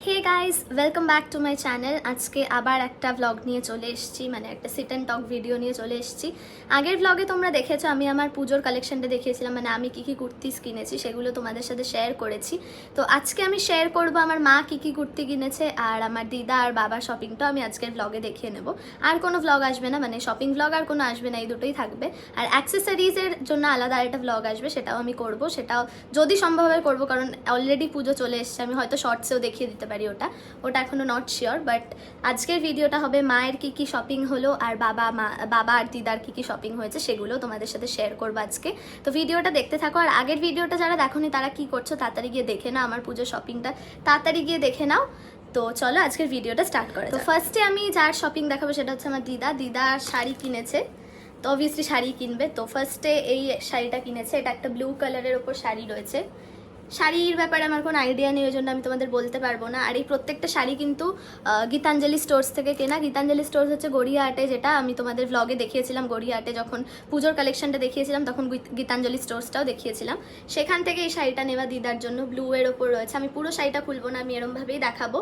Hey guys, welcome back to my channel. আজকে আবার একটা ভ্লগ নিয়ে চলে এসেছি, মানে একটা সিট অ্যান্ড টক ভিডিও নিয়ে চলে এসেছি। আগের ভ্লগে তোমরা দেখেছো আমি আমার পুজোর কালেকশনটা দেখিয়েছিলাম, মানে আমি কী কী কুর্তিস কিনেছি সেগুলো তোমাদের সাথে শেয়ার করেছি। তো আজকে আমি শেয়ার করব আমার মা কী কী কুর্তি কিনেছে আর আমার দিদা আর বাবার শপিংটাও আমি আজকের ভ্লগে দেখিয়ে নেব। আর কোনো ভ্লগ আসবে না, মানে শপিং ভ্লগ আর কোনো আসবে না, এই দুটোই থাকবে। আর অ্যাক্সেসরিজের জন্য আলাদা একটা ভ্লগ আসবে, সেটাও আমি করব, সেটাও যদি সম্ভব হয় করবো, কারণ অলরেডি পুজো চলে এসছে। আমি হয়তো শর্টসেও দেখিয়ে দিতে পারি, ওটা এখনো নট শিওর। বাট আজকের ভিডিওটা হবে মায়ের কি কি শপিং হলো আর বাবা আর দিদার কি কি শপিং হয়েছে সেগুলো তোমাদের সাথে শেয়ার করবো আজকে। তো ভিডিওটা দেখতে থাকো। আর আগের ভিডিওটা যারা দেখোনি তারা কি করছো, তাড়াতাড়ি গিয়ে দেখে নাও আমার পুজোর শপিংটা, তাড়াতাড়ি গিয়ে দেখে নাও। তো চলো আজকের ভিডিওটা স্টার্ট করা যাক। তো ফার্স্টে আমি যার শপিং দেখাবো সেটা হচ্ছে আমার দিদা শাড়ি কিনেছে, তো অবভিয়াসলি শাড়ি কিনবে। তো ফার্স্টে এই শাড়িটা কিনেছে, এটা একটা ব্লু কালারের ওপর শাড়ি রয়েছে। শাড়ির ব্যাপারে আমার কোনো আইডিয়া নেই, ওই জন্য আমি তোমাদের বলতে পারবো না। আর এই প্রত্যেকটা শাড়ি কিন্তু গীতাঞ্জলি স্টোর্স থেকে কেনা। গীতাঞ্জলি স্টোর্স হচ্ছে গড়িয়াহাটে, যেটা আমি তোমাদের ভ্লগে দেখিয়েছিলাম। গড়িয়াহাটে যখন পুজোর কালেকশনটা দেখিয়েছিলাম তখন গীতাঞ্জলি স্টোর্সটাও দেখিয়েছিলাম, সেখান থেকে এই শাড়িটা নেওয়া দিদার জন্য। ব্লু এর ওপর রয়েছে, আমি পুরো শাড়িটা খুলবো না, আমি এরমভাবেই দেখাবো।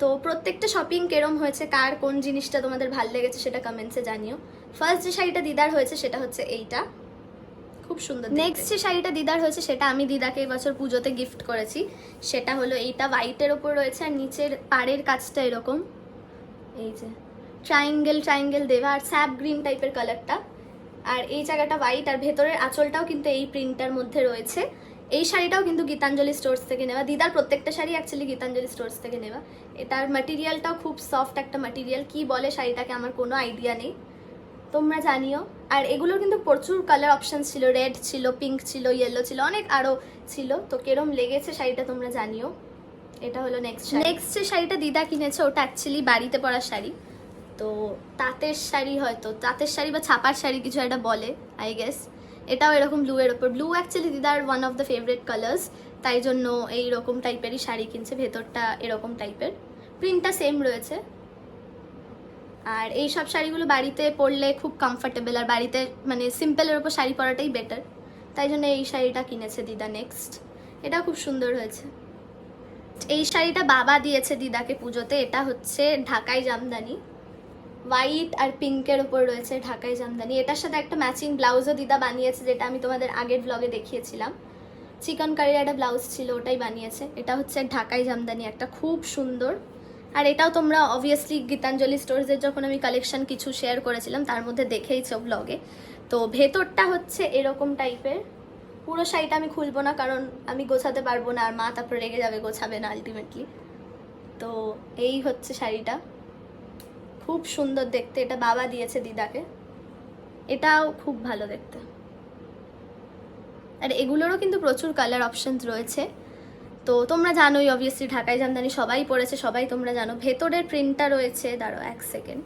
তো প্রত্যেকটা শপিং কেরম হয়েছে, কার কোন জিনিসটা তোমাদের ভালো লেগেছে সেটা কমেন্টসে জানিও। ফার্স্ট যে শাড়িটা দিদার হয়েছে সেটা হচ্ছে এইটা, খুব সুন্দর। নেক্সট যে শাড়িটা দিদার হয়েছে সেটা আমি দিদাকে এবছর পুজোতে গিফট করেছি, সেটা হলো এইটা। হোয়াইটের ওপর রয়েছে আর নিচের পাড়ের কাজটা এরকম, এই যে ট্রায়াঙ্গেল দেওয়া, আর স্যাপ গ্রিন টাইপের কালারটা। আর এই জায়গাটা হোয়াইট, আর ভেতরের আঁচলটাও কিন্তু এই প্রিন্টটার মধ্যে রয়েছে। এই শাড়িটাও কিন্তু গীতাঞ্জলি স্টোর্স থেকে নেওয়া। দিদার প্রত্যেকটা শাড়ি অ্যাকচুয়ালি গীতাঞ্জলি স্টোর্স থেকে নেওয়া। এটার ম্যাটেরিয়ালটাও খুব সফট একটা ম্যাটেরিয়াল, কি বলে শাড়িটাকে আমার কোনো আইডিয়া নেই, তোমরা জানিও। আর এগুলোর কিন্তু প্রচুর কালার অপশন ছিল, রেড ছিল, পিঙ্ক ছিল, ইয়েলো ছিল, অনেক আরও ছিল। তো কেরম লেগেছে শাড়িটা তোমরা জানিও। এটা হলো নেক্সট যে শাড়িটা দিদা কিনেছে, ওটা অ্যাকচুয়ালি বাড়িতে পরা শাড়ি। তো তাঁতের শাড়ি, হয়তো তাঁতের শাড়ি বা ছাপার শাড়ি কিছু একটা বলে আই গেস। এটাও এরকম ব্লু এর ওপর। Blue actually Didar one of the favourite colours, তাই জন্য এইরকম টাইপেরই শাড়ি কিনছে। ভেতরটা এরকম টাইপের, প্রিন্টটা সেম রয়েছে। আর এই সব শাড়িগুলো বাড়িতে পরলে খুব কমফর্টেবল, আর বাড়িতে মানে সিম্পলের ওপর শাড়ি পরাটাই বেটার, তাই জন্য এই শাড়িটা কিনেছে দিদা। নেক্সট এটা খুব সুন্দর হয়েছে। এই শাড়িটা বাবা দিয়েছে দিদাকে পুজোতে। এটা হচ্ছে ঢাকাই জামদানি, হোয়াইট আর পিঙ্কের ওপর রয়েছে ঢাকাই জামদানি। এটার সাথে একটা ম্যাচিং ব্লাউজও দিদা বানিয়েছে, যেটা আমি তোমাদের আগের ব্লগে দেখিয়েছিলাম। চিকেন কারির একটা ব্লাউজ ছিল, ওটাই বানিয়েছে। এটা হচ্ছে ঢাকাই জামদানি, একটা খুব সুন্দর। আর এটাও তোমরা অবভিয়াসলি গীতাঞ্জলি স্টোর্সের যখন আমি কালেকশন কিছু শেয়ার করেছিলাম তার মধ্যে দেখেইছো ব্লগে। তো ভেতরটা হচ্ছে এরকম টাইপের। পুরো শাড়িটা আমি খুলবো না, কারণ আমি গোছাতে পারবো না, আর মা তারপর রেগে যাবে, গোছাবে না আলটিমেটলি। তো এই হচ্ছে শাড়িটা, খুব সুন্দর দেখতে। এটা বাবা দিয়েছে দিদাকে, এটাও খুব ভালো দেখতে। আর এগুলোরও কিন্তু প্রচুর কালার অপশনস রয়েছে। তো তোমরা জানোই অবভিয়াসলি ঢাকাই জামদানি সবাই পড়েছে, সবাই তোমরা জানো। ভেতরের প্রিন্টটা রয়েছে, দাঁড়াও এক সেকেন্ড,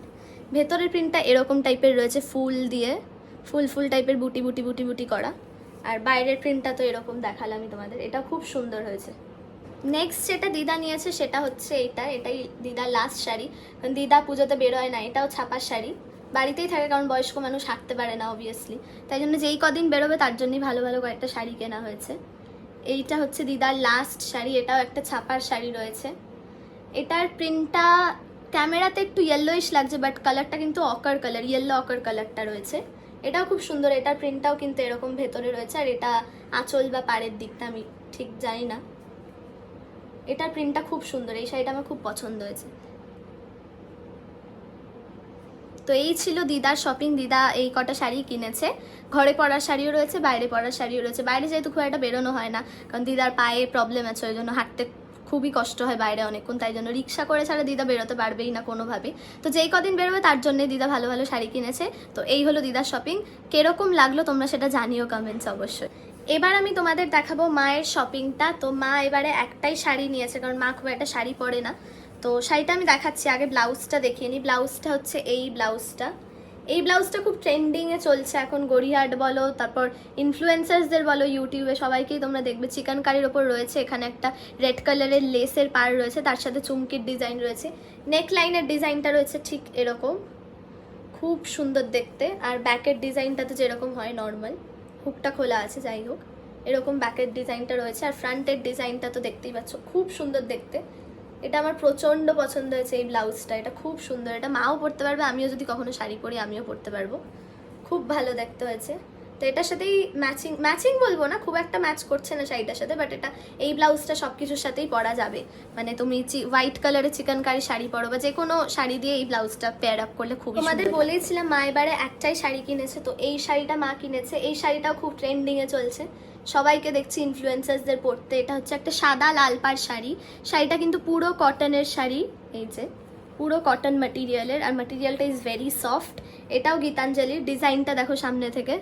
ভেতরের প্রিন্টটা এরকম টাইপের রয়েছে, ফুল দিয়ে ফুল টাইপের বুটি করা। আর বাইরের প্রিন্টটা তো এরকম দেখালামই তোমাদের, এটা খুব সুন্দর হয়েছে। নেক্সট যেটা দিদা নিয়েছে সেটা হচ্ছে এটাই দিদার লাস্ট শাড়ি, কারণ দিদা পুজোতে বেরোয় না। এটাও ছাপার শাড়ি, বাড়িতেই থাকে, কারণ বয়স্ক মানুষ হাঁটতে পারে না অবভিয়াসলি, তাই জন্য যেই কদিন বেরোবে তার জন্যই ভালো ভালো কয়েকটা শাড়ি কেনা হয়েছে। এইটা হচ্ছে দিদার লাস্ট শাড়ি, এটাও একটা ছাপার শাড়ি রয়েছে। এটার প্রিন্টটা ক্যামেরাতে একটু ইয়েলোইশ লাগছে, বাট কালারটা কিন্তু অকার কালার, ইয়েলো অকার কালারটা রয়েছে। এটাও খুব সুন্দর। এটার প্রিন্টটাও কিন্তু এরকম ভেতরে রয়েছে, আর এটা আঁচল বা পাড়ের দিকটা আমি ঠিক জানি না। এটার প্রিন্টটা খুব সুন্দর, এই শাড়িটা আমার খুব পছন্দ হয়েছে। তো এই ছিল দিদার শপিং। দিদা এই কটা শাড়ি কিনেছে, ঘরে পরার শাড়িও রয়েছে, বাইরে পরার শাড়িও রয়েছে। বাইরে যেহেতু খুব একটা বেরোনো হয় না, কারণ দিদার পায়ে প্রবলেম আছে, ওই জন্য হাঁটতে খুবই কষ্ট হয় বাইরে অনেকক্ষণ, তাই জন্য রিক্সা করে ছাড়া দিদা বেরোতে পারবেই না কোনোভাবে। তো যেই কদিন বেরোবে তার জন্যই দিদা ভালো ভালো শাড়ি কিনেছে। তো এই হলো দিদার শপিং। কিরকম লাগলো তোমরা সেটা জানিও কমেন্টস অবশ্যই। এবার আমি তোমাদের দেখাবো মায়ের শপিংটা। তো মা এবারে একটাই শাড়ি নিয়েছে, কারণ মা খুব একটা শাড়ি পরে না। তো শাড়িটা আমি দেখাচ্ছি, আগে ব্লাউজটা দেখিয়ে নিই। ব্লাউজটা হচ্ছে এই ব্লাউজটা খুব ট্রেন্ডিংয়ে চলছে এখন। গড়িয়াহাট বলো, তারপর ইনফ্লুয়েন্সার্সদের বলো, ইউটিউবে সবাইকেই তোমরা দেখবে। চিকেন কারির ওপর রয়েছে, এখানে একটা রেড কালারের লেসের পাড় রয়েছে, তার সাথে চুমকির ডিজাইন রয়েছে। নেক লাইনের ডিজাইনটা রয়েছে ঠিক এরকম, খুব সুন্দর দেখতে। আর ব্যাকের ডিজাইনটা তো যেরকম হয় নর্মাল, হুকটা খোলা আছে, যাই হোক এরকম ব্যাকের ডিজাইনটা রয়েছে। আর ফ্রন্টের ডিজাইনটা তো দেখতেই পাচ্ছ, খুব সুন্দর দেখতে। এটা আমার প্রচণ্ড পছন্দ হয়েছে এই ব্লাউজটা, এটা খুব সুন্দর, এটা মাও পরতে পারবে, আমিও যদি কখনো শাড়ি পরি আমিও পরতে পারবো, খুব ভালো দেখতে হয়েছে। তো এটার সাথেই ম্যাচিং বলবো না, খুব একটা ম্যাচ করছে না শাড়িটার সাথে, বাট এটা এই ব্লাউজটা সব কিছুর সাথেই পরা যাবে। মানে তুমি হোয়াইট কালারের চিকেন কারি শাড়ি পরো বা যে কোনো শাড়ি দিয়ে এই ব্লাউজটা পেয়ার আপ করলে খুব। তোমাদের বলেইছিলাম মা এবারে একটাই শাড়ি কিনেছে, তো এই শাড়িটা মা কিনেছে। এই শাড়িটাও খুব ট্রেন্ডিংয়ে চলছে, সবাইকে দেখছি ইনফ্লুয়েন্সার্সদের পরতে। এটা হচ্ছে একটা সাদা লাল পাড় শাড়ি, শাড়িটা কিন্তু পুরো কটনের শাড়ি, এই যে পুরো কটন ম্যাটেরিয়ালের, আর ম্যাটেরিয়ালটা ইজ ভেরি সফট। এটাও গীতাঞ্জলির, ডিজাইনটা দেখো সামনে থেকে,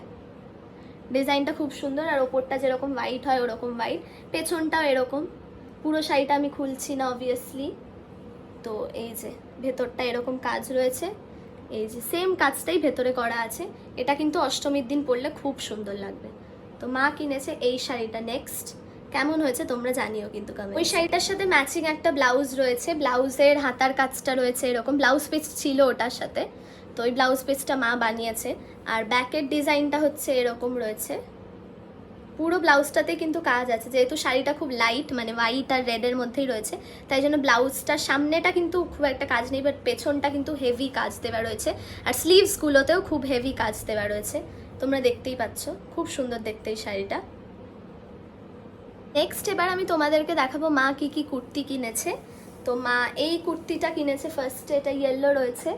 ডিজাইনটা খুব সুন্দর, আর ওপরটা যেরকম হোয়াইট হয় ওরকম হোয়াইট, পেছনটাও এরকম। পুরো শাড়িটা আমি খুলছি না অবভিয়াসলি। তো এই যে ভেতরটা এরকম কাজ রয়েছে, এই যে সেম কাজটাই ভেতরে করা আছে। এটা কিন্তু অষ্টমীর দিন পরলে খুব সুন্দর লাগবে। তো মা কিনেছে এই শাড়িটা। নেক্সট কেমন হয়েছে তোমরা জানিও কিন্তু কমেন্ট। ওই শাড়িটার সাথে ম্যাচিং একটা ব্লাউজ রয়েছে, ব্লাউজের হাতার কাজটা রয়েছে এরকম, ব্লাউজ পিস ছিল ওটার সাথে, তো ওই ব্লাউজ পিসটা মা বানিয়েছে। আর ব্যাকের ডিজাইনটা হচ্ছে এরকম রয়েছে, পুরো ব্লাউজটাতে কিন্তু কাজ আছে। যেহেতু শাড়িটা খুব লাইট, মানে হোয়াইট আর রেডের মধ্যেই রয়েছে, তাই জন্য ব্লাউজটার সামনেটা কিন্তু খুব একটা কাজ নেই, বাট পেছনটা কিন্তু হেভি কাজ দেওয়া রয়েছে, আর স্লিভসগুলোতেও খুব হেভি কাজ দেওয়া রয়েছে, তোমরা দেখতেই পাচ্ছ, খুব সুন্দর দেখতে এই শাড়িটা। নেক্সট এবার আমি তোমাদেরকে দেখাবো মা কি কি কুর্তি কিনেছে। তো মা এই কুর্তিটা কিনেছে ফার্স্টে, এটা ইয়েলো রয়েছে,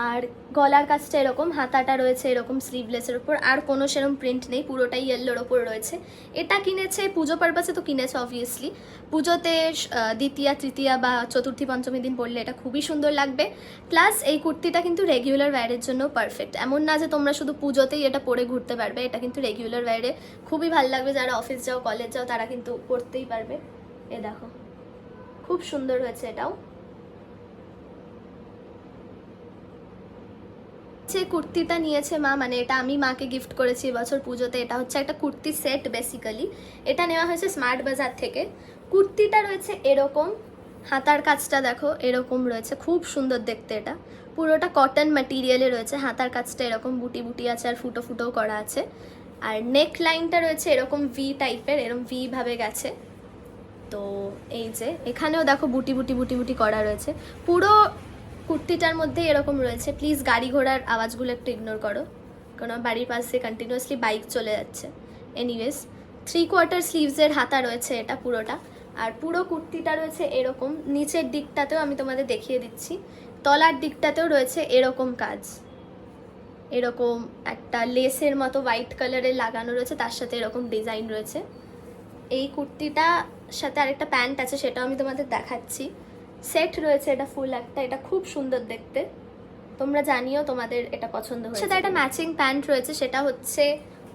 আর গলার কাজটা এরকম, হাতাটা রয়েছে এরকম স্লিভলেসের ওপর, আর কোনো সেরকম প্রিন্ট নেই, পুরোটাই ইয়েলোর ওপর রয়েছে। এটা কিনেছে পুজো পারপাসে, তো কিনেছে অবভিয়াসলি, পুজোতে দ্বিতীয়া তৃতীয়া বা চতুর্থী পঞ্চমী দিন পরলে এটা খুবই সুন্দর লাগবে। প্লাস এই কুর্তিটা কিন্তু রেগুলার ওয়্যারের জন্য পারফেক্ট, এমন না যে তোমরা শুধু পুজোতেই এটা পরে ঘুরতে পারবে, এটা কিন্তু রেগুলার ওয়্যারে খুবই ভালো লাগবে। যারা অফিস যাও কলেজ যাও তারা কিন্তু পরতেই পারবে। এ দেখো খুব সুন্দর হয়েছে এটাও। যে কুর্তিটা নিয়েছে মা, মানে এটা আমি মাকে গিফট করেছি এবছর পুজোতে, এটা হচ্ছে একটা কুর্তি সেট বেসিক্যালি, এটা নেওয়া হয়েছে স্মার্ট বাজার থেকে। কুর্তিটা রয়েছে এরকম, হাতার কাজটা দেখো এরকম রয়েছে, খুব সুন্দর দেখতে, এটা পুরোটা কটন ম্যাটেরিয়ালে রয়েছে, হাতার কাজটা এরকম বুটি বুটি আছে আর ফুটো ফুটোও করা আছে, আর নেক লাইনটা রয়েছে এরকম ভি টাইপের, এরকম ভি ভাবে গেছে। তো এই যে এখানেও দেখো বুটি বুটি বুটি বুটি করা রয়েছে, পুরো কুর্তিটার মধ্যে এরকম রয়েছে। প্লিজ গাড়ি ঘোড়ার আওয়াজগুলো একটু ইগনোর করো, কারণ আমার বাড়ির পাশে কন্টিনিউয়াসলি বাইক চলে যাচ্ছে। এনিওয়েজ 3/4 স্লিভসের হাতা রয়েছে এটা পুরোটা, আর পুরো কুর্তিটা রয়েছে এরকম। নিচের দিকটাতেও আমি তোমাদের দেখিয়ে দিচ্ছি, তলার দিকটাতেও রয়েছে এরকম কাজ, এরকম একটা লেসের মতো হোয়াইট কালারের লাগানো রয়েছে, তার সাথে এরকম ডিজাইন রয়েছে। এই কুর্তিটা সাথে আরেকটা প্যান্ট আছে, সেটাও আমি তোমাদের দেখাচ্ছি। সেট রয়েছে এটা ফুল একটা, এটা খুব সুন্দর দেখতে, তোমরা জানিও তোমাদের এটা পছন্দ হয়েছে। সেটা একটা ম্যাচিং প্যান্ট রয়েছে, সেটা হচ্ছে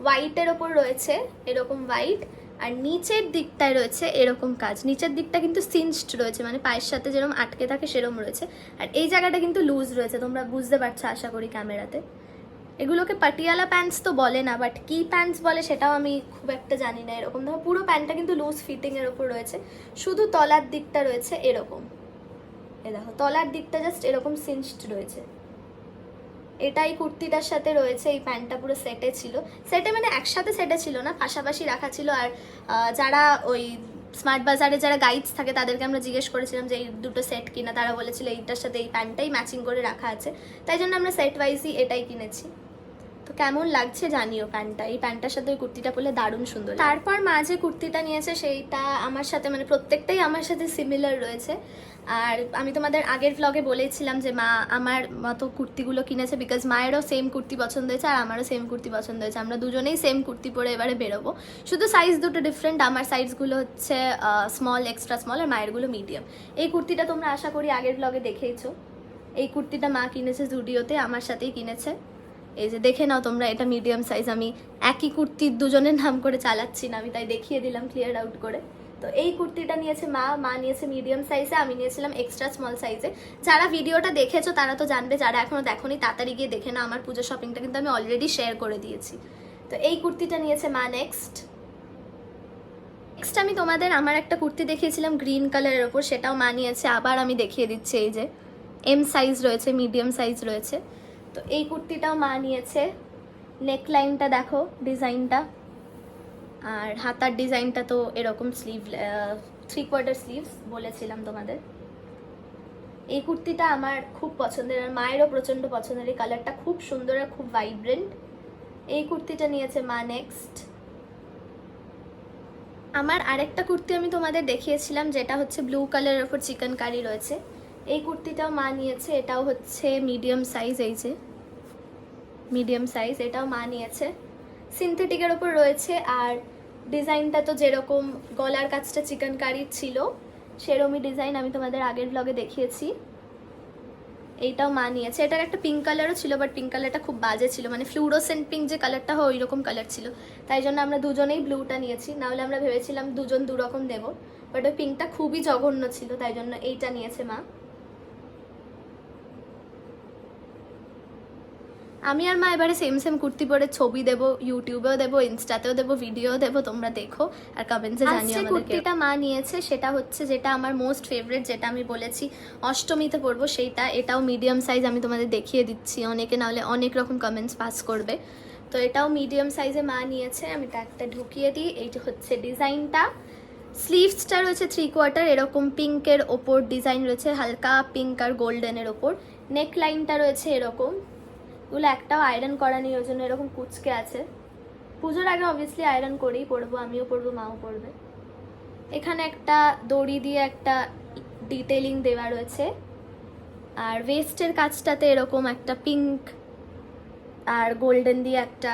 হোয়াইটের ওপর রয়েছে এরকম হোয়াইট, আর নিচের দিকটায় রয়েছে এরকম কাজ। নিচের দিকটা কিন্তু সিনচড রয়েছে, মানে পায়ের সাথে যেরকম আটকে থাকে সেরকম রয়েছে, আর এই জায়গাটা কিন্তু লুজ রয়েছে, তোমরা বুঝতে পারছো আশা করি ক্যামেরাতে। এগুলোকে পাটিয়ালা প্যান্টস তো বলে না, বাট কি প্যান্টস বলে সেটাও আমি খুব একটা জানি না। এরকম ধরো পুরো প্যান্টটা কিন্তু লুজ ফিটিংয়ের ওপর রয়েছে, শুধু তলার দিকটা রয়েছে এরকম, এ দেখো তলার দিকটা জাস্ট এরকম সিনচড রয়েছে। এটাই কুর্তিটার সাথে রয়েছে, এই প্যান্টটা পুরো সেটে ছিল, সেটে মানে একসাথে সেটে ছিল না, পাশাপাশি রাখা ছিল। আর যারা ওই স্মার্ট বাজারে যারা গাইডস থাকে তাদেরকে আমরা জিজ্ঞেস করেছিলাম যে এই দুটো সেট কিনা, তারা বলেছিল এইটার সাথে এই প্যান্টটাই ম্যাচিং করে রাখা আছে, তাই জন্য আমরা সেট ওয়াইজই এটাই কিনেছি। তো কেমন লাগছে জানিও প্যান্টটা, এই প্যান্টটার সাথে ওই কুর্তিটা পরলে দারুণ সুন্দর। তারপর মা যে কুর্তিটা নিয়েছে সেইটা আমার সাথে, মানে প্রত্যেকটাই আমার সাথে সিমিলার রয়েছে। আর আমি তোমাদের আগের ভ্লগে বলেছিলাম যে মা আমার মতো কুর্তিগুলো কিনেছে, বিকজ মায়েরও সেম কুর্তি পছন্দ হয়েছে আর আমারও সেম কুর্তি পছন্দ হয়েছে, আমরা দুজনেই সেম কুর্তি পরে এবারে বেরোবো, শুধু সাইজ দুটো ডিফারেন্ট। আমার সাইজগুলো হচ্ছে স্মল, এক্সট্রা স্মল, আর মায়েরগুলো মিডিয়াম। এই কুর্তিটা তোমরা আশা করি আগের ভ্লগে দেখেইছো। এই কুর্তিটা মা কিনেছে জুডিওতে, আমার সাথেই কিনেছে, এই যে দেখে নাও তোমরা, এটা মিডিয়াম সাইজ। আমি একই কুর্তির দুজনের নাম করে চালাচ্ছি না, আমি তাই দেখিয়ে দিলাম ক্লিয়ার আউট করে। তো এই কুর্তিটা নিয়েছে মা নিয়েছে মিডিয়াম সাইজে, আমি নিয়েছিলাম এক্সট্রা স্মল সাইজে। যারা ভিডিওটা দেখেছো তারা তো জানবে, যারা এখনো দেখোনি তাড়াতাড়ি গিয়ে দেখে না, আমার পুজো শপিংটা কিন্তু আমি অলরেডি শেয়ার করে দিয়েছি। তো এই কুর্তিটা নিয়েছে মা। নেক্সট আমি তোমাদের আমার একটা কুর্তি দেখিয়েছিলাম গ্রিন কালারের ওপর, সেটাও মা নিয়েছে, আবার আমি দেখিয়ে দিচ্ছি। এই যে এম সাইজ রয়েছে, মিডিয়াম সাইজ রয়েছে। তো এই কুর্তিটাও মা নিয়েছে। নেকলাইনটা দেখো ডিজাইনটা, আর হাতার ডিজাইনটা তো এরকম 3/4 স্লিভস বলেছিলাম তোমাদের। এই কুর্তিটা আমার খুব পছন্দের, আর মায়েরও প্রচণ্ড পছন্দের। এই কালারটা খুব সুন্দর আর খুব ভাইব্রেন্ট। এই কুর্তিটা নিয়েছে মা। নেক্সট আমার আরেকটা কুর্তি আমি তোমাদের দেখিয়েছিলাম, যেটা হচ্ছে ব্লু কালারের ওপর চিকেন কারি রয়েছে। এই কুর্তিটাও মা নিয়েছে। এটাও হচ্ছে মিডিয়াম সাইজ, এই যে মিডিয়াম সাইজ, এটাও মা নিয়েছে। সিনথেটিকের ওপর রয়েছে, আর ডিজাইনটা তো যেরকম গলার কাছটা চিকেন কারির ছিল সেরকমই ডিজাইন আমি তোমাদের আগের ব্লগে দেখিয়েছি। এইটাও মা নিয়েছে। এটার একটা পিঙ্ক কালারও ছিল, বাট পিঙ্ক কালারটা খুব বাজে ছিল, মানে ফ্লুরোসেন্ট পিঙ্ক যে কালারটা হয় ওই রকম কালার ছিল, তাই জন্য আমরা দুজনেই ব্লুটা নিয়েছি। নাহলে আমরা ভেবেছিলাম দুজন দুরকম দেবো, বাট ওই পিঙ্কটা খুবই জঘন্য ছিল, তাই জন্য এইটা নিয়েছে মা। আমি আর মা এবারে সেম সেম কুর্তি পরে ছবি দেবো, ইউটিউবেও দেবো, ইনস্টাতেও দেবো, ভিডিও দেবো, তোমরা দেখো আর কমেন্টসে জানিও আমাদেরকে। কুর্তিটা মা নিয়েছে, সেটা হচ্ছে যেটা আমার মোস্ট ফেভারিট, যেটা আমি বলেছি অষ্টমীতে পরবো সেইটা। এটাও মিডিয়াম সাইজ, আমি তোমাদের দেখিয়ে দিচ্ছি, অনেকে নাহলে অনেক রকম কমেন্টস পাস করবে। তো এটাও মিডিয়াম সাইজে মা নিয়েছে। আমি ট্যাগটা ঢুকিয়ে দিই। এইটা হচ্ছে ডিজাইনটা। স্লিভসটা রয়েছে 3/4, এরকম পিঙ্কের ওপর ডিজাইন রয়েছে, হালকা পিঙ্ক আর গোল্ডেনের ওপর। নেক লাইনটা রয়েছে এরকম, এগুলো একটাও আয়রন করা নেই, ওই জন্য এরকম কুচকে আছে। পুজোর আগে অবভিয়াসলি আয়রন করেই পরবো, আমিও পরবো, মাও পরবে। এখানে একটা দড়ি দিয়ে একটা ডিটেলিং দেওয়া রয়েছে, আর ওয়েস্টের কাছটাতে এরকম একটা পিঙ্ক আর গোল্ডেন দিয়ে একটা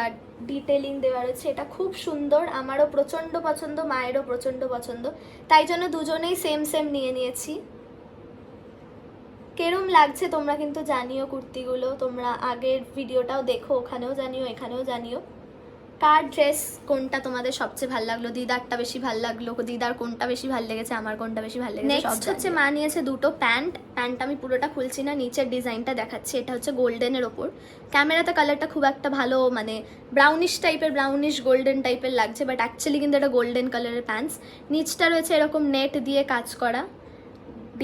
ডিটেলিং দেওয়া রয়েছে। এটা খুব সুন্দর, আমারও প্রচণ্ড পছন্দ, মায়েরও প্রচণ্ড পছন্দ, তাই জন্য দুজনেই সেম সেম নিয়ে নিয়েছি। কেরম লাগছে তোমরা কিন্তু জানিও কুর্তিগুলো, তোমরা আগের ভিডিওটাও দেখো, ওখানেও জানিও, এখানেও জানিও কার ড্রেস কোনটা তোমাদের সবচেয়ে ভালো লাগলো। দিদারটা বেশি ভালো লাগলো, দিদার কোনটা বেশি ভালো লেগেছে, আমার কোনটা বেশি ভালো লেগেছে। নেক্সট হচ্ছে মা নিয়েছে দুটো প্যান্ট। আমি পুরোটা খুলছি না, নিচের ডিজাইনটা দেখাচ্ছি। এটা হচ্ছে গোল্ডেনের ওপর, ক্যামেরাতে কালারটা খুব একটা ভালো, মানে ব্রাউনিশ টাইপের, ব্রাউনিশ গোল্ডেন টাইপের লাগছে, বাট অ্যাকচুয়ালি কিন্তু এটা গোল্ডেন কালারের প্যান্টস। নিচটা রয়েছে এরকম নেট দিয়ে কাজ করা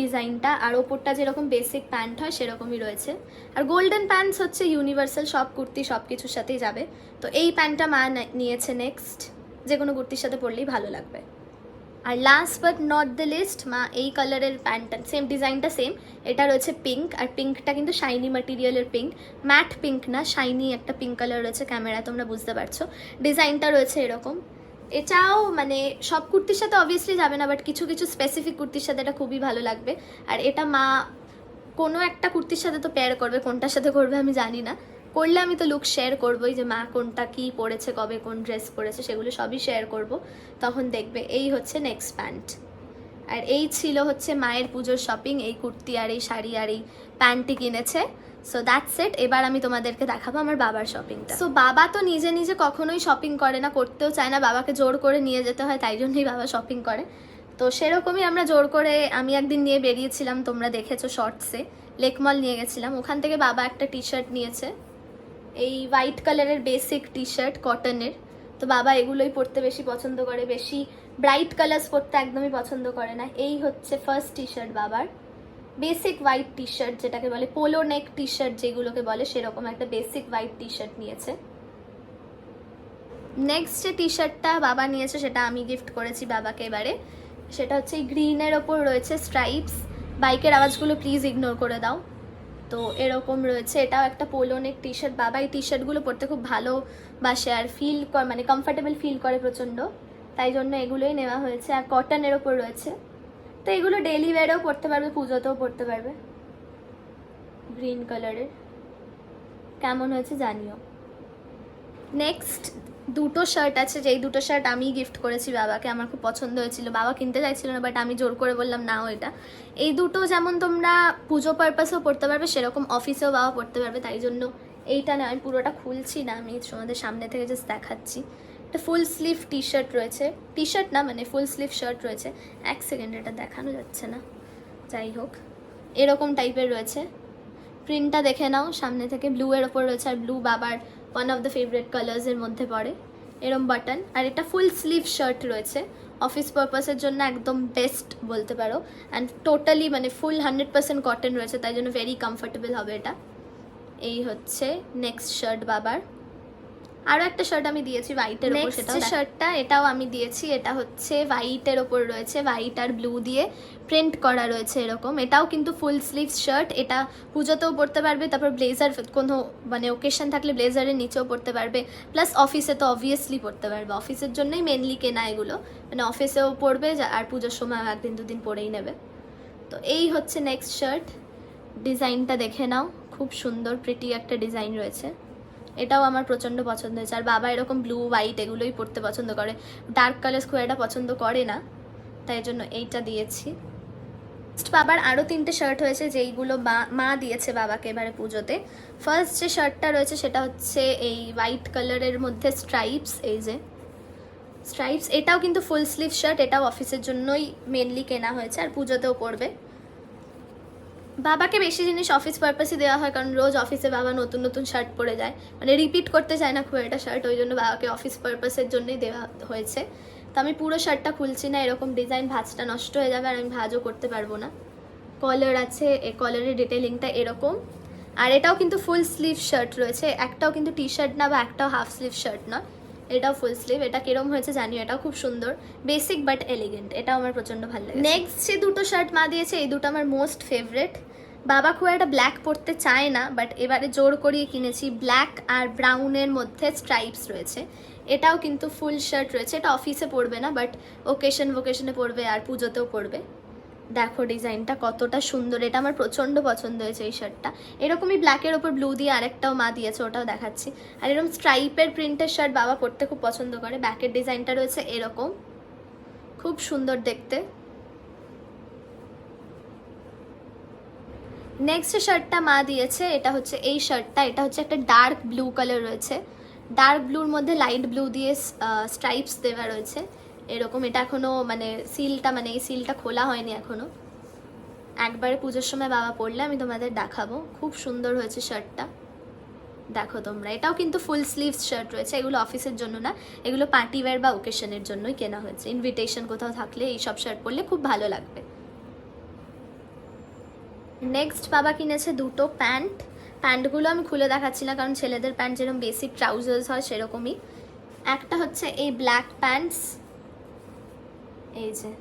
ডিজাইনটা, আর ওপরটা যেরকম বেসিক প্যান্ট হয় সেরকমই রয়েছে। আর গোল্ডেন প্যান্টস হচ্ছে ইউনিভার্সাল, সব কুর্তি সব কিছুর সাথেই যাবে। তো এই প্যান্টটা মা নিয়েছে। নেক্সট যে কোনো কুর্তির সাথে পরলেই ভালো লাগবে। আর last but not the least, মা এই কালারের প্যান্টটা, সেম ডিজাইনটা সেম, এটা রয়েছে পিঙ্ক, আর পিঙ্কটা কিন্তু শাইনি ম্যাটেরিয়ালের পিঙ্ক, ম্যাট পিঙ্ক না, শাইনি একটা পিঙ্ক কালার রয়েছে। ক্যামেরা তোমরা বুঝতে পারছো, ডিজাইনটা রয়েছে এরকম। এটাও মানে সব কুর্তির সাথে অবভিয়াসলি যাবে না, বাট কিছু কিছু স্পেসিফিক কুর্তির সাথে এটা খুবই ভালো লাগবে। আর এটা মা কোনো একটা কুর্তির সাথে তো পেয়ার করবে, কোনটার সাথে করবে আমি জানি না, করলে আমি তো লুক শেয়ার করবোই, যে মা কোনটা কি পরেছে, কবে কোন ড্রেস পরেছে, সেগুলো সবই শেয়ার করব, তখন দেখবে। এই হচ্ছে নেক্সট প্যান্ট। আর এই ছিল হচ্ছে মায়ের পুজোর শপিং, এই কুর্তি আর এই শাড়ি আর এই প্যান্টটি কিনেছে। So that's it. এবার আমি তোমাদেরকে দেখাবো আমার বাবার শপিংটা। সো বাবা তো নিজে নিজে কখনোই শপিং করে না, করতেও চায় না, বাবাকে জোর করে নিয়ে যেতে হয়, তাই জন্যই বাবা শপিং করে। তো সেরকমই আমরা জোর করে, আমি একদিন নিয়ে বেরিয়েছিলাম, তোমরা দেখেছো শর্টসে, লেকমল নিয়ে গেছিলাম, ওখান থেকে বাবা একটা টি শার্ট নিয়েছে, এই হোয়াইট কালারের বেসিক টি শার্ট কটনের। তো বাবা এগুলোই পরতে বেশি পছন্দ করে, বেশি ব্রাইট কালার্স পরতে একদমই পছন্দ করে না। এই হচ্ছে ফার্স্ট টি শার্ট বাবার, বেসিক হোয়াইট টি শার্ট, যেটাকে বলে পোলো নেক টি শার্ট যেগুলোকে বলে, সেরকম একটা বেসিক হোয়াইট টি শার্ট নিয়েছে। নেক্সট যে টি শার্টটা বাবা নিয়েছে সেটা আমি গিফট করেছি বাবাকে এবারে, সেটা হচ্ছে এই গ্রিনের ওপর রয়েছে স্ট্রাইপস। বাইকের আওয়াজগুলো প্লিজ ইগনোর করে দাও। তো এরকম রয়েছে, এটাও একটা পোলো নেক টি শার্ট। বাবা এই টি শার্টগুলো পরতে খুব ভালোবাসে আর ফিল মানে কমফর্টেবল ফিল করে প্রচণ্ড, তাই জন্য এগুলোই নেওয়া হয়েছে। আর কটনের ওপর রয়েছে, তো এগুলো ডেলি ওয়্যারেও পরতে পারবে, পুজোতেও পরতে পারবে। গ্রিন কালারের, কেমন হয়েছে জানিও। নেক্সট দুটো শার্ট আছে, যেই দুটো শার্ট আমি গিফট করেছি বাবাকে, আমার খুব পছন্দ হয়েছিল, বাবা কিনতে চাইছিল না, বাট আমি জোর করে বললাম নাও এটা। এই দুটো যেমন তোমরা পুজো পারপাসেও পরতে পারবে, সেরকম অফিসেও বাবা পরতে পারবে, তাই জন্য এইটা না, আমি পুরোটা খুলছি না, আমি তোমাদের সামনে থেকে জাস্ট দেখাচ্ছি। একটা ফুল স্লিভ টি শার্ট রয়েছে, টি শার্ট না মানে ফুল স্লিভ শার্ট রয়েছে। এক সেকেন্ড, এটা দেখানো যাচ্ছে না, যাই হোক এরকম টাইপের রয়েছে। প্রিন্টটা দেখে নাও সামনে থেকে, ব্লু এর ওপর রয়েছে, আর ব্লু বাবার ওয়ান অফ দ্য ফেভারিট কালার্সের মধ্যে পড়ে। এরম বাটন, আর এটা ফুল স্লিভ শার্ট রয়েছে, অফিস পারপাসের জন্য একদম বেস্ট বলতে পারো। অ্যান্ড টোটালি মানে ফুল 100% কটন রয়েছে, তাই জন্য ভেরি কমফর্টেবল হবে এটা। এই হচ্ছে নেক্সট শার্ট বাবার। আরও একটা শার্ট আমি দিয়েছি হোয়াইটের ওপর, সেটা শার্টটা এটাও আমি দিয়েছি। এটা হচ্ছে হোয়াইটের ওপর রয়েছে, হোয়াইট আর ব্লু দিয়ে প্রিন্ট করা রয়েছে এরকম। এটাও কিন্তু ফুল স্লিভ শার্ট, এটা পুজোতেও পরতে পারবে, তারপর ব্লেজার কোনো মানে ওকেশন থাকলে ব্লেজারের নিচেও পরতে পারবে, প্লাস অফিসে তো অবভিয়াসলি পরতে পারবে, অফিসের জন্যই মেনলি কেনা এগুলো, মানে অফিসেও পরবে আর পুজোর সময় একদিন দুদিন পরেই নেবে। তো এই হচ্ছে নেক্সট শার্ট, ডিজাইনটা দেখে নাও, খুব সুন্দর প্রিটি একটা ডিজাইন রয়েছে, এটাও আমার প্রচণ্ড পছন্দ হয়েছে। আর বাবা এরকম ব্লু হোয়াইট এগুলোই পরতে পছন্দ করে, ডার্ক কালার স্কোয়ারটা পছন্দ করে না, তাই জন্য এইটা দিয়েছি। বাবার আরও 3টে শার্ট হয়েছে যেইগুলো মা দিয়েছে বাবাকে এবারে পুজোতে। ফার্স্ট যে শার্টটা রয়েছে সেটা হচ্ছে এই হোয়াইট কালারের মধ্যে স্ট্রাইপস, এই যে স্ট্রাইপস, এটাও কিন্তু ফুল স্লিভ শার্ট, এটাও অফিসের জন্যই মেনলি কেনা হয়েছে আর পুজোতেও পরবে। বাবাকে বেশি জিনিস অফিস পারপাসই দেওয়া হয়, কারণ রোজ অফিসে বাবা নতুন নতুন শার্ট পরে যায়, মানে রিপিট করতে চায় না খুব একটা শার্ট, ওই জন্য বাবাকে অফিস পারপাসের জন্যই দেওয়া হয়েছে। তো আমি পুরো শার্টটা খুলছি না, এরকম ডিজাইন ভাঁজটা নষ্ট হয়ে যাবে আর আমি ভাঁজও করতে পারবো না। কলার আছে, এই কলারের ডিটেলিংটা এরকম, আর এটাও কিন্তু ফুল স্লিভ শার্ট রয়েছে, একটাও কিন্তু টি শার্ট না বা একটাও হাফ স্লিভ শার্ট না, এটাও ফুল স্লিভ। এটা কিরম হয়েছে জানিও, এটাও খুব সুন্দর, বেসিক বাট এলিগেন্ট, এটাও আমার প্রচণ্ড ভালো লাগে। নেক্সট যে দুটো শার্ট মা দিয়েছে, এই দুটো আমার মোস্ট ফেভারেট। বাবা খুব একটা ব্ল্যাক পরতে চায় না, বাট এবারে জোর করিয়ে কিনেছি, ব্ল্যাক আর ব্রাউনের মধ্যে স্ট্রাইপস রয়েছে, এটাও কিন্তু ফুল শার্ট রয়েছে, এটা অফিসে পরবে না বাট ওকেশনে পরবে আর পুজোতেও পরবে। দেখো ডিজাইনটা কতটা সুন্দর, এটা আমার প্রচণ্ড পছন্দ হয়েছে এই শার্টটা। এরকমই ব্ল্যাকের ওপর ব্লু দিয়ে আরেকটাও মা দিয়েছে, ওটাও দেখাচ্ছি। আর এরকম স্ট্রাইপের প্রিন্টের শার্ট বাবা পরতে খুব পছন্দ করে। ব্যাকের ডিজাইনটা রয়েছে এরকম, খুব সুন্দর দেখতে। নেক্সট যে শার্টটা মা দিয়েছে এটা হচ্ছে এই শার্টটা, এটা হচ্ছে একটা ডার্ক ব্লু কালার রয়েছে, ডার্ক ব্লুর মধ্যে লাইট ব্লু দিয়ে স্ট্রাইপস দেওয়া রয়েছে এরকম। এটা এখনও মানে সিলটা, মানে এই সিলটা খোলা হয়নি এখনও, একবারে পুজোর সময় বাবা পরলে আমি তোমাদের দেখাবো। খুব সুন্দর হয়েছে শার্টটা, দেখো তোমরা। এটাও কিন্তু ফুল স্লিভস শার্ট রয়েছে, এগুলো অফিসের জন্য না, এগুলো পার্টি ওয়্যার বা ওকেশনের জন্যই কেনা হয়েছে। ইনভিটেশন কোথাও থাকলে এইসব শার্ট পরলে খুব ভালো লাগবে। নেক্সট বাবা কিনেছে দুটো প্যান্ট, প্যান্টগুলো আমি খুলে দেখাচ্ছি না কারণ ছেলেদের প্যান্ট যেরকম বেসিক ট্রাউজার্স হয় সেরকমই। একটা হচ্ছে এই ব্ল্যাক প্যান্টস, এই যে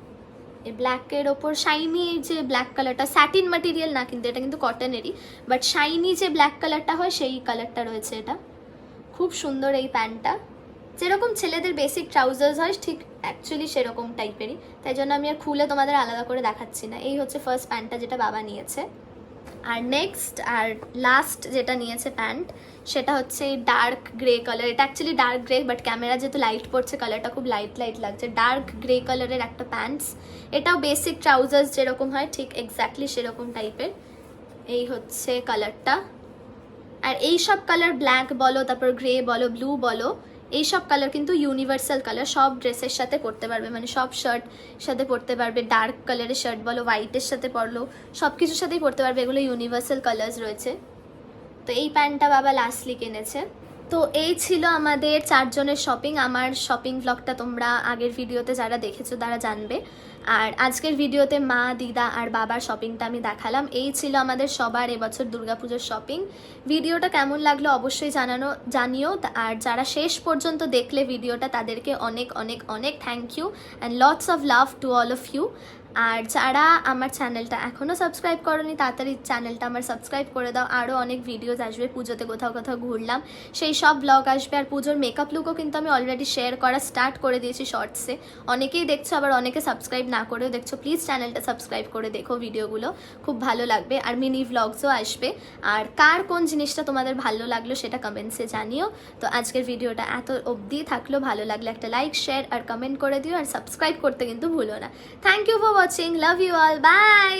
এই ব্ল্যাকের ওপর শাইনি, এই যে ব্ল্যাক কালারটা, স্যাটিন ম্যাটেরিয়াল না কিন্তু, এটা কিন্তু কটনেরই, বাট শাইনি যে ব্ল্যাক কালারটা হয় সেই কালারটা রয়েছে। এটা খুব সুন্দর এই প্যান্টটা, যেরকম ছেলেদের বেসিক ট্রাউজার্স হয় ঠিক অ্যাকচুয়ালি সেরকম টাইপেরই, তাই জন্য আমি আর খুলে তোমাদের আলাদা করে দেখাচ্ছি না। এই হচ্ছে ফার্স্ট প্যান্টটা যেটা বাবা নিয়েছে। আর নেক্সট আর লাস্ট যেটা নিয়েছে প্যান্ট সেটা হচ্ছে ডার্ক গ্রে কালার, এটা actually dark grey but camera যেহেতু লাইট পড়ছে কালারটা খুব লাইট লাগছে। ডার্ক গ্রে কালারের একটা প্যান্টস, এটাও বেসিক ট্রাউজার্স যেরকম হয় ঠিক এক্স্যাক্টলি সেরকম টাইপের। এই হচ্ছে কালারটা। আর এই সব কালার ব্ল্যাক বলো, তারপর গ্রে বলো, ব্লু বলো, এইসব কালার কিন্তু ইউনিভার্সাল কালার, সব ড্রেসের সাথে পরতে পারবে, মানে সব শার্ট সাথে পরতে পারবে। ডার্ক কালারের শার্ট বলো, হোয়াইটের সাথে পরলো, সব কিছুর সাথেই পরতে পারবে, এগুলো ইউনিভার্সাল কালার্স রয়েছে। তো এই প্যান্টটা বাবা লাস্টলি কিনেছে। তো এই ছিল আমাদের 4 জনের শপিং। আমার শপিং ব্লগটা তোমরা আগের ভিডিওতে যারা দেখেছো তারা জানবে, আর আজকের ভিডিওতে মা, দিদা আর বাবার শপিংটা আমি দেখালাম। এই ছিল আমাদের সবার এবছর দুর্গাপুজোর শপিং। ভিডিওটা কেমন লাগলো অবশ্যই জানিও, আর যারা শেষ পর্যন্ত দেখলে ভিডিওটা তাদেরকে অনেক অনেক অনেক thank you and lots of love to all of you. আর যারা আমার চ্যানেলটা এখনও সাবস্ক্রাইব করোনি তাড়াতাড়ি চ্যানেলটা আমার সাবস্ক্রাইব করে দাও। আরও অনেক ভিডিওস আসবে, পুজোতে কোথাও কোথাও ঘুরলাম সেই সব ব্লগ আসবে। আর পুজোর মেকআপ লুকও কিন্তু আমি অলরেডি শেয়ার করা স্টার্ট করে দিয়েছি শর্টসে, অনেকেই দেখছো আবার অনেকে সাবস্ক্রাইব না করেও দেখছো। প্লিজ চ্যানেলটা সাবস্ক্রাইব করে দেখো, ভিডিওগুলো খুব ভালো লাগবে। আর মিনি ভ্লগসও আসবে। আর কার কোন জিনিসটা তোমাদের ভালো লাগলো সেটা কমেন্টসে জানিও। তো আজকের ভিডিওটা এত অবধি থাকলো, ভালো লাগলে একটা লাইক, শেয়ার আর কমেন্ট করে দিও, আর সাবস্ক্রাইব করতে কিন্তু ভুলো না। Thank you for watching, love you all, by.